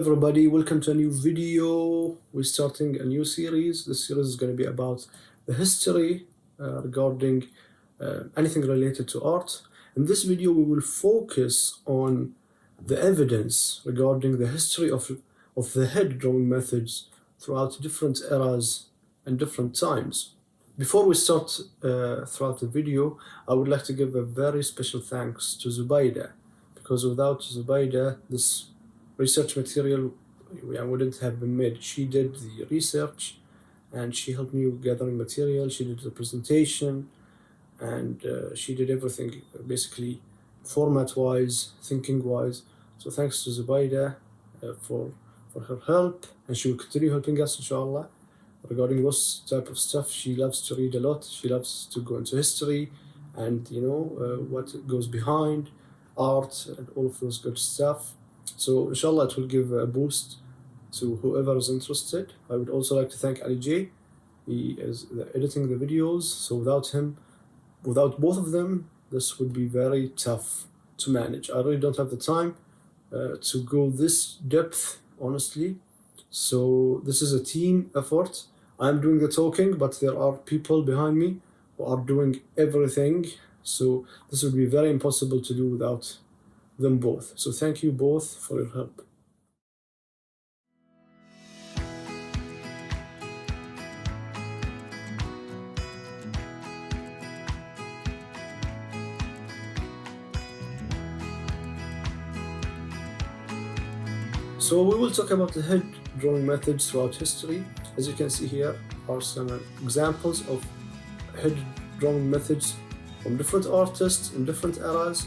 everybody, welcome to a new video. We're starting a new series. This series is going to be about the history regarding anything related to art. In this video we will focus on the evidence regarding the history of the head drawing methods throughout different eras and different times. Before we start throughout the video, I would like to give a very special thanks to Zubaida, because without Zubaida this research material wouldn't have been made. She did the research and she helped me with gathering material, she did the presentation, and she did everything basically format-wise, thinking-wise. So thanks to Zubaida for her help, and she will continue helping us inshallah regarding this type of stuff. She loves to read a lot, she loves to go into history and what goes behind art and all of those good stuff. So inshallah it will give a boost to whoever is interested. I would also like to thank Ali J. He is editing the videos, so without both of them, this would be very tough to manage. I really don't have the time to go this depth, honestly. So this is a team effort. I'm doing the talking, but there are people behind me who are doing everything. So this would be very impossible to do without them both. So thank you both for your help. So we will talk about the head drawing methods throughout history. As you can see here are some examples of head drawing methods from different artists in different eras.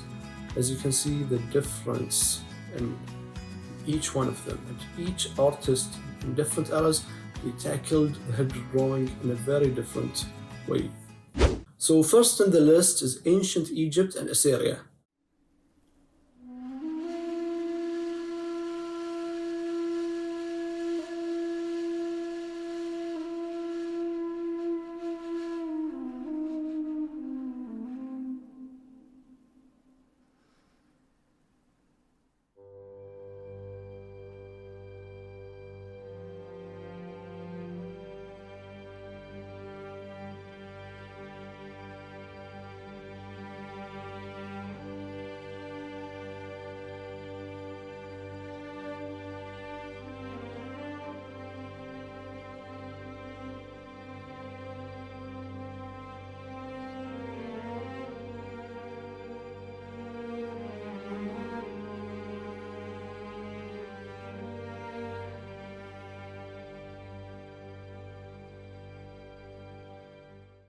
As you can see the difference in each one of them. And each artist in different eras, they tackled the head drawing in a very different way. So first on the list is ancient Egypt and Assyria.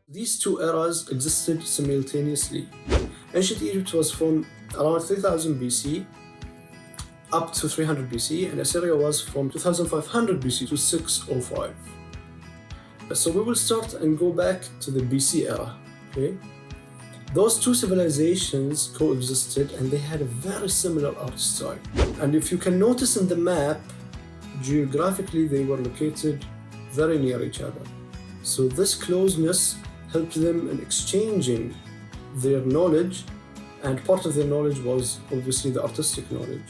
These two eras existed simultaneously. Ancient Egypt was from around 3000 BC up to 300 BC, and Assyria was from 2500 BC to 605. So we will start and go back to the BC era. Okay? Those two civilizations coexisted and they had a very similar art style. And if you can notice in the map, geographically they were located very near each other. So this closeness helped them in exchanging their knowledge, and part of their knowledge was obviously the artistic knowledge.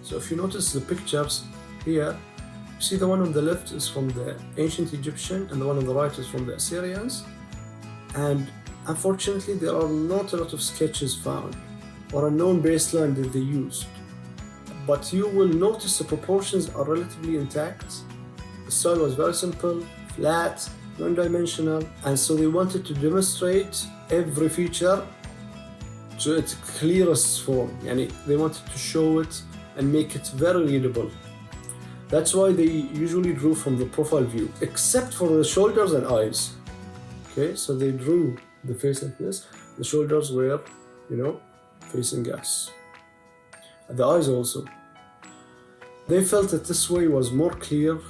So if you notice the pictures here, you see the one on the left is from the ancient Egyptian and the one on the right is from the Assyrians. And unfortunately there are not a lot of sketches found or a known baseline that they used. But you will notice the proportions are relatively intact. The style was very simple, flat, non-dimensional, and so they wanted to demonstrate every feature to its clearest form. They wanted to show it and make it very readable. That's why they usually drew from the profile view, except for the shoulders and eyes. Okay, so they drew the face like this. The shoulders were, facing us. And the eyes also. They felt that this way was more clear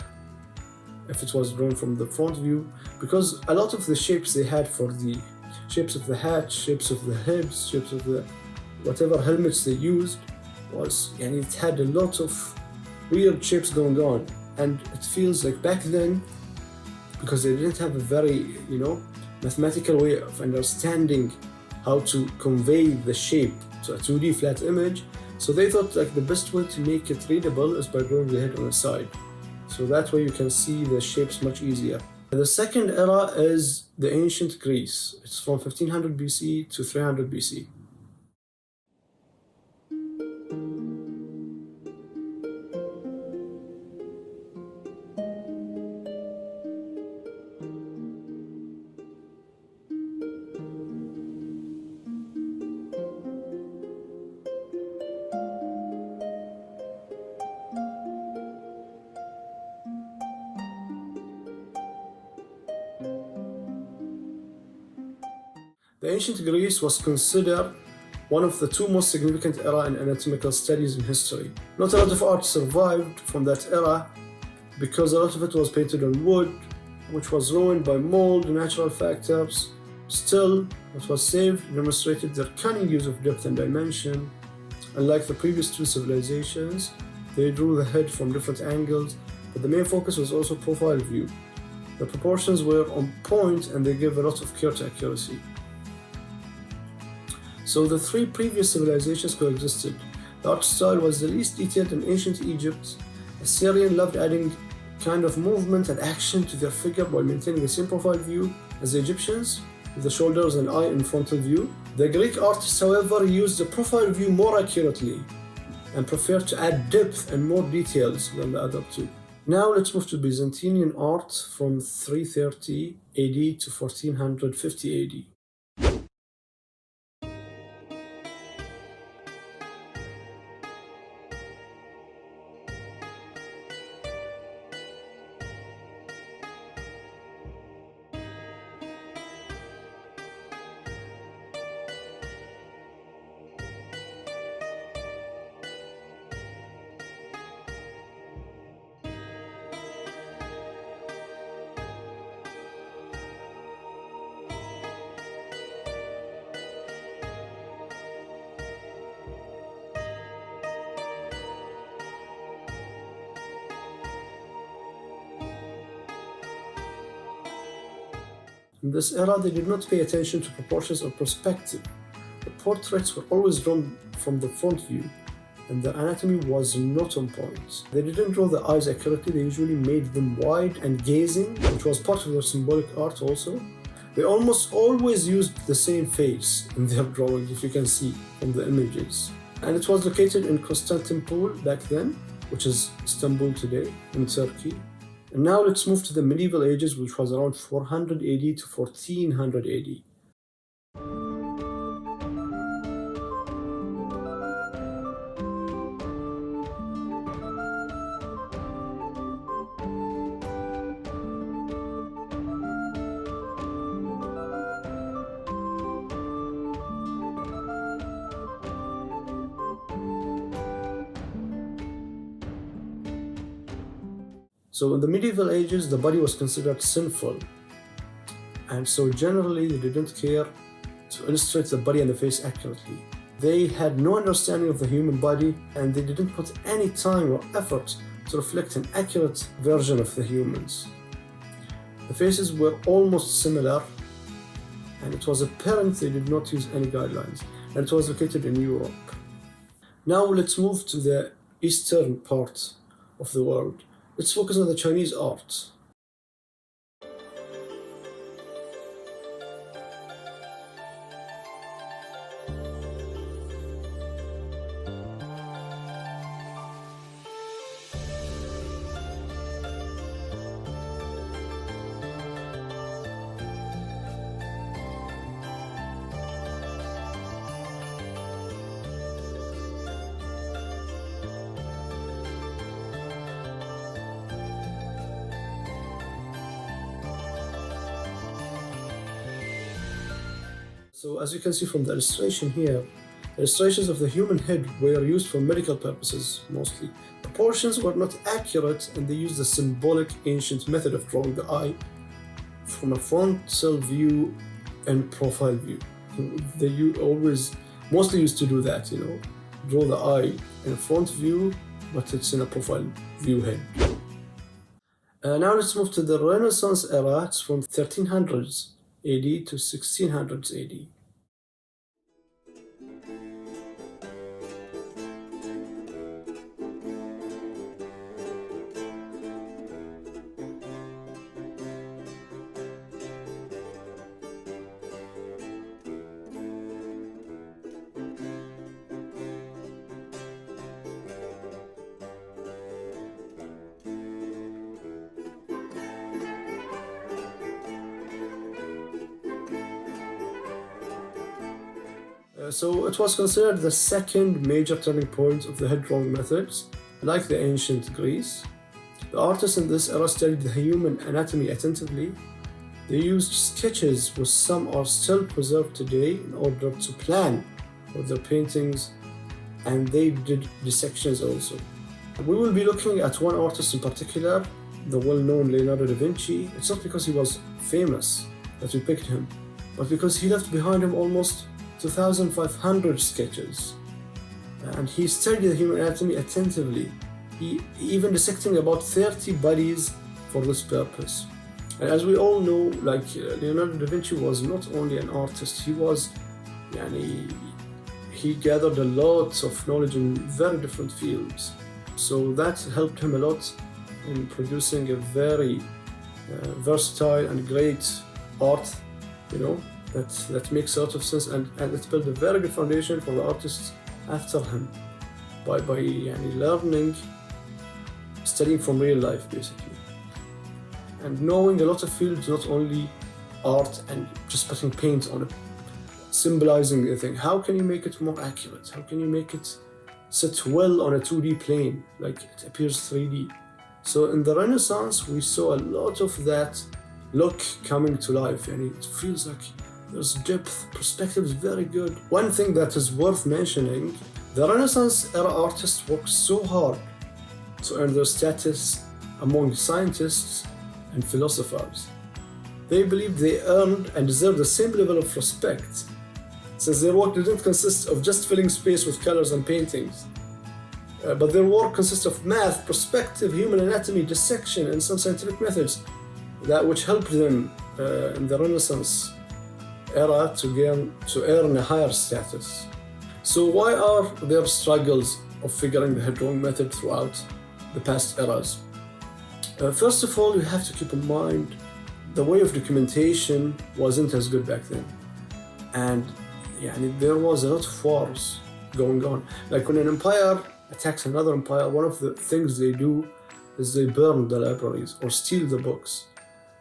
if it was drawn from the front view, because a lot of the shapes they had for the shapes of the hat, shapes of the heads, shapes of the whatever helmets they used was, it had a lot of weird shapes going on. And it feels like back then, because they didn't have a very, mathematical way of understanding how to convey the shape to a 2D flat image, So they thought like the best way to make it readable is by drawing the head on the side. So that way you can see the shapes much easier. The second era is the ancient Greece. It's from 1500 BC to 300 BC. The ancient Greece was considered one of the two most significant era in anatomical studies in history. Not a lot of art survived from that era because a lot of it was painted on wood, which was ruined by mold and natural factors. Still, what was saved demonstrated their cunning use of depth and dimension. Unlike the previous two civilizations, they drew the head from different angles, but the main focus was also profile view. The proportions were on point and they gave a lot of care to accuracy. So the three previous civilizations coexisted. The art style was the least detailed in ancient Egypt. Assyrian loved adding kind of movement and action to their figure while maintaining the same profile view as the Egyptians, with the shoulders and eye in frontal view. The Greek artists, however, used the profile view more accurately and preferred to add depth and more details than the other two. Now let's move to Byzantine art from 330 AD to 1450 AD. In this era, they did not pay attention to proportions or perspective. The portraits were always drawn from the front view, and their anatomy was not on point. They didn't draw the eyes accurately, they usually made them wide and gazing, which was part of their symbolic art also. They almost always used the same face in their drawings, if you can see from the images. And it was located in Constantinople back then, which is Istanbul today, in Turkey. And now let's move to the medieval ages, which was around 400 AD to 1400 AD. So in the medieval ages, the body was considered sinful, and so generally they didn't care to illustrate the body and the face accurately. They had no understanding of the human body, and they didn't put any time or effort to reflect an accurate version of the humans. The faces were almost similar, and it was apparent they did not use any guidelines, and it was located in Europe. Now let's move to the eastern part of the world. Let's focus on the Chinese art. So as you can see from the illustration here, illustrations of the human head were used for medical purposes mostly. Proportions were not accurate, and they used the symbolic ancient method of drawing the eye from a frontal view and profile view. They mostly used to do that, draw the eye in a front view, but it's in a profile view head. Now let's move to the Renaissance era. It's from 1300s AD to 1600s AD. So it was considered the second major turning point of the head drawing methods, like the ancient Greece. The artists in this era studied the human anatomy attentively. They used sketches, which some are still preserved today, in order to plan for their paintings, and they did dissections also. We will be looking at one artist in particular, the well-known Leonardo da Vinci. It's not because he was famous that we picked him, but because he left behind him almost 2,500 sketches. And he studied the human anatomy attentively. He even dissecting about 30 bodies for this purpose. And as we all know, like Leonardo da Vinci was not only an artist, he gathered a lot of knowledge in very different fields. So that helped him a lot in producing a very versatile and great art, that makes a lot of sense, and it built a very good foundation for the artists after him by learning, studying from real life basically, and knowing a lot of fields, not only art and just putting paint on it, symbolizing a thing. How can you make it more accurate? How can you make it sit well on a 2D plane, like it appears 3D? So in the Renaissance, we saw a lot of that look coming to life, and it feels like there's depth, perspective is very good. One thing that is worth mentioning, the Renaissance era artists worked so hard to earn their status among scientists and philosophers. They believed they earned and deserved the same level of respect, since their work didn't consist of just filling space with colors and paintings. But their work consists of math, perspective, human anatomy, dissection, and some scientific methods which helped them in the Renaissance era to earn a higher status. So why are there struggles of figuring the head drawing method throughout the past eras? First of all, you have to keep in mind the way of documentation wasn't as good back then, and there was a lot of wars going on. Like when an empire attacks another empire, one of the things they do is they burn the libraries or steal the books.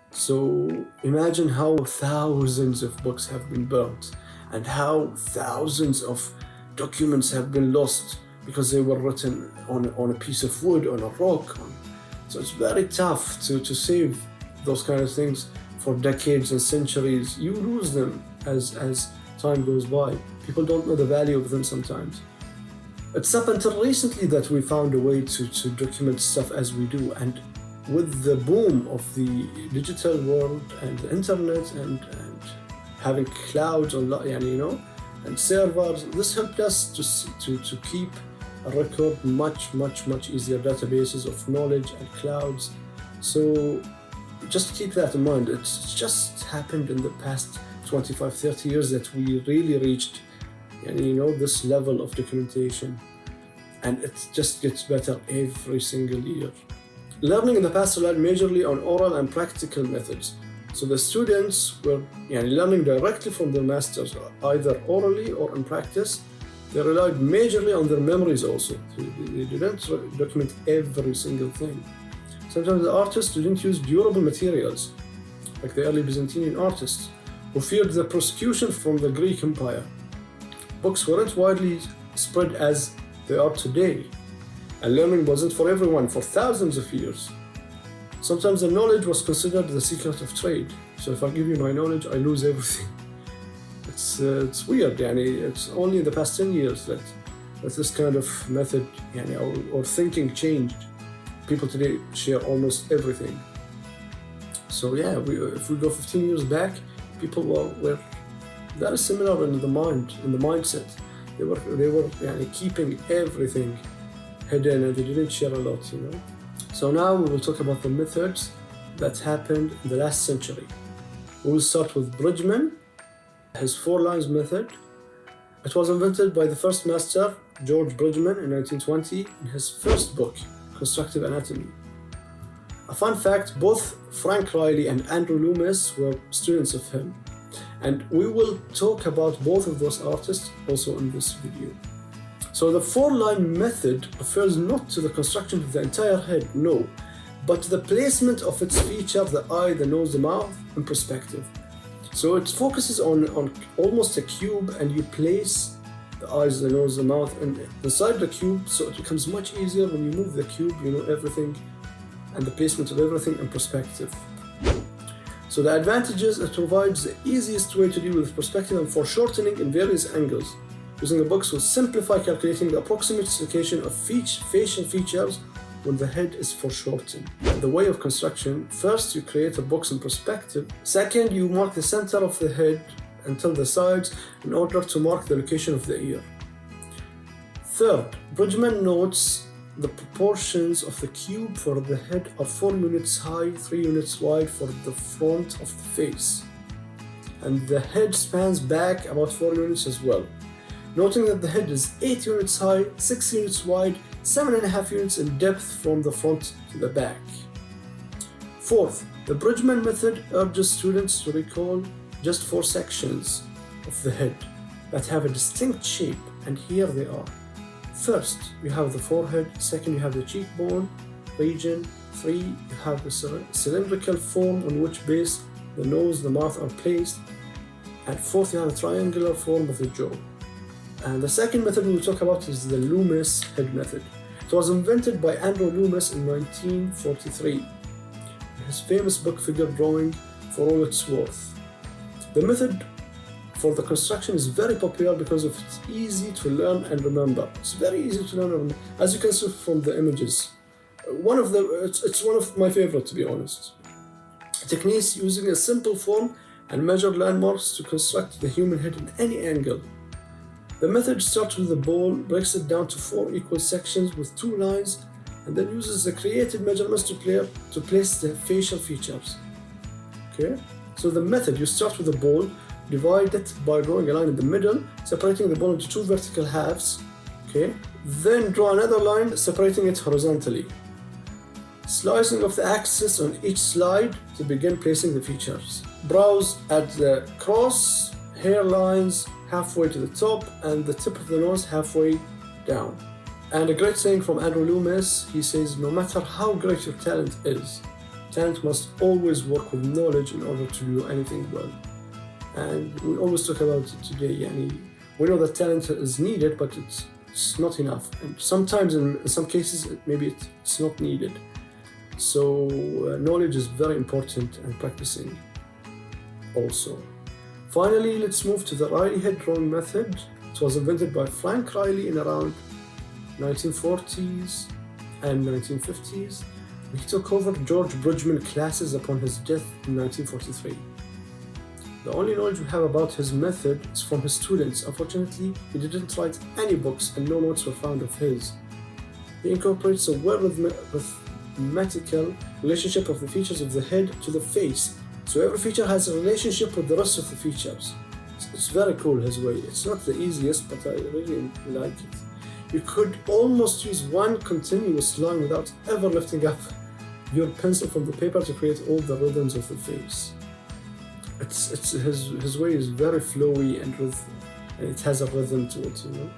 So imagine how thousands of books have been burnt and how thousands of documents have been lost because they were written on a piece of wood, on a rock. So it's very tough to save those kind of things for decades and centuries. You lose them as time goes by. People don't know the value of them sometimes. It's up until recently that we found a way to document stuff as we do, and with the boom of the digital world and the internet and having clouds and servers, this helped us to keep a record much easier, databases of knowledge and clouds. So just keep that in mind. It's just happened in the past 25-30 years that we really reached this level of documentation, and it just gets better every single year. Learning in the past relied majorly on oral and practical methods. So the students were learning directly from their masters, either orally or in practice. They relied majorly on their memories also. They didn't document every single thing. Sometimes the artists didn't use durable materials, like the early Byzantine artists, who feared the persecution from the Greek Empire. Books weren't widely spread as they are today, and learning wasn't for everyone for thousands of years. Sometimes the knowledge was considered the secret of trade. So if I give you my knowledge, I lose everything. It's weird. It's only in the past 10 years that this kind of method or thinking changed. People today share almost everything. So if we go 15 years back, people were very similar in the mindset. They were keeping everything hidden, and they didn't share a lot, So now we will talk about the methods that happened in the last century. We will start with Bridgman, his 4 lines method. It was invented by the first master, George Bridgman, in 1920 in his first book, Constructive Anatomy. A fun fact, both Frank Riley and Andrew Loomis were students of him, and we will talk about both of those artists also in this video. So the 4-line method refers not to the construction of the entire head, but to the placement of its feature, the eye, the nose, the mouth, in perspective. So it focuses on almost a cube, and you place the eyes, the nose, the mouth, and inside the cube, so it becomes much easier when you move the cube, you know everything and the placement of everything in perspective. So the advantages, it provides the easiest way to deal with perspective and foreshortening in various angles. Using a box will simplify calculating the approximate location of facial features when the head is foreshortened. The way of construction: first, you create a box in perspective. Second, you mark the center of the head until the sides in order to mark the location of the ear. Third, Bridgman notes the proportions of the cube for the head are 4 units high, 3 units wide for the front of the face. And the head spans back about 4 units as well. Noting that the head is 8 units high, 6 units wide, 7.5 units in depth from the front to the back. Fourth, the Bridgman method urges students to recall just 4 sections of the head that have a distinct shape, and here they are. First, you have the forehead. Second, you have the cheekbone region. 3, you have the cylindrical form on which base the nose, the mouth are placed. And fourth, you have the triangular form of the jaw. And the second method we will talk about is the Loomis head method. It was invented by Andrew Loomis in 1943. His famous book figure drawing For All It's Worth. The method for the construction is very popular because of it's easy to learn and remember. It's very easy to learn and remember, as you can see from the images. It's one of my favorite, to be honest. Techniques using a simple form and measure landmarks to construct the human head in any angle. The method starts with the ball, breaks it down to 4 equal sections with 2 lines, and then uses the created measurements to place the facial features. Okay? So the method, you start with the ball, divide it by drawing a line in the middle, separating the ball into 2 vertical halves. Okay? Then draw another line, separating it horizontally. Slicing of the axis on each slide to begin placing the features. Browse at the cross hairlines halfway to the top and the tip of the nose halfway down. And a great saying from Andrew Loomis, he says, no matter how great your talent is, talent must always work with knowledge in order to do anything well. And we always talk about it today. We know that talent is needed, but it's not enough. And sometimes, in some cases, maybe it's not needed. So knowledge is very important, and practicing also. Finally, let's move to the Riley head drawing method. It was invented by Frank Riley in around 1940s and 1950s. He took over George Bridgman classes upon his death in 1943. The only knowledge we have about his method is from his students. Unfortunately, he didn't write any books and no notes were found of his. He incorporates a well-mathematical relationship of the features of the head to the face. So every feature has a relationship with the rest of the features. It's very cool his way. It's not the easiest, but I really like it. You could almost use one continuous line without ever lifting up your pencil from the paper to create all the rhythms of the face. His way is very flowy and it has a rhythm to it, you know.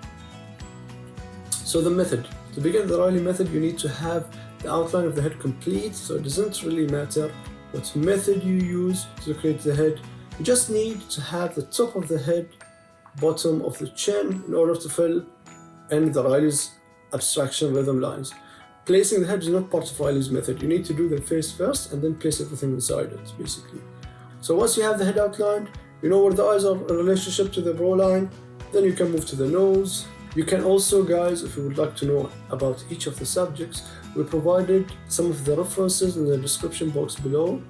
So the method. To begin the Riley method, you need to have the outline of the head complete, so it doesn't really matter what method you use to create the head. You just need to have the top of the head, bottom of the chin in order to fill in the Riley's abstraction rhythm lines. Placing the head is not part of Riley's method. You need to do the face first and then place everything inside it, basically. So once you have the head outlined, you know where the eyes are in relationship to the brow line, then you can move to the nose. You can also, guys, if you would like to know about each of the subjects, we provided some of the references in the description box below.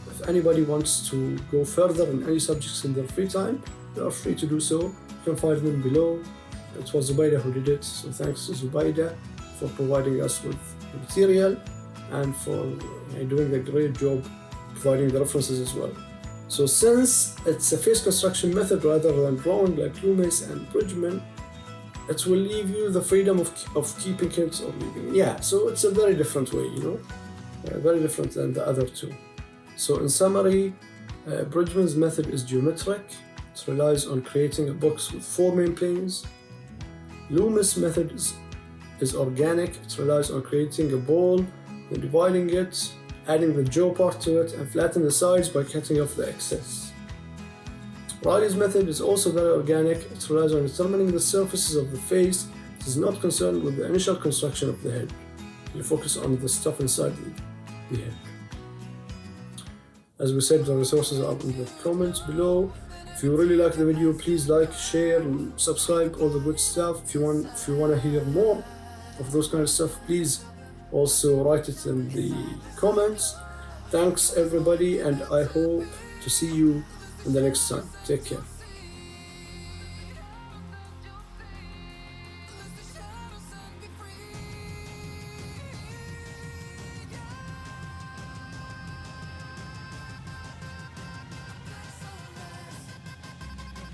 If anybody wants to go further in any subjects in their free time, they are free to do so. You can find them below. It was Zubaida who did it, so thanks to Zubaida for providing us with the material and for doing a great job providing the references as well. So since it's a face construction method rather than drawing like Loomis and Bridgman, it will leave you the freedom of keeping it or leaving it. Yeah, so it's a very different way, you know, very different than the other two. So in summary, Bridgman's method is geometric. It relies on creating a box with 4 main planes. Loomis' method is organic. It relies on creating a ball, then dividing it, adding the jaw part to it, and flatten the sides by cutting off the excess. Riley's method is also very organic. It relies on determining the surfaces of the face. It is not concerned with the initial construction of the head. You focus on the stuff inside the head. As we said, the resources are in the comments below. If you really like the video, please like, share, and subscribe, all the good stuff. If you want to hear more of those kind of stuff, please also write it in the comments. Thanks everybody, and I hope to see you in the next time. Take care.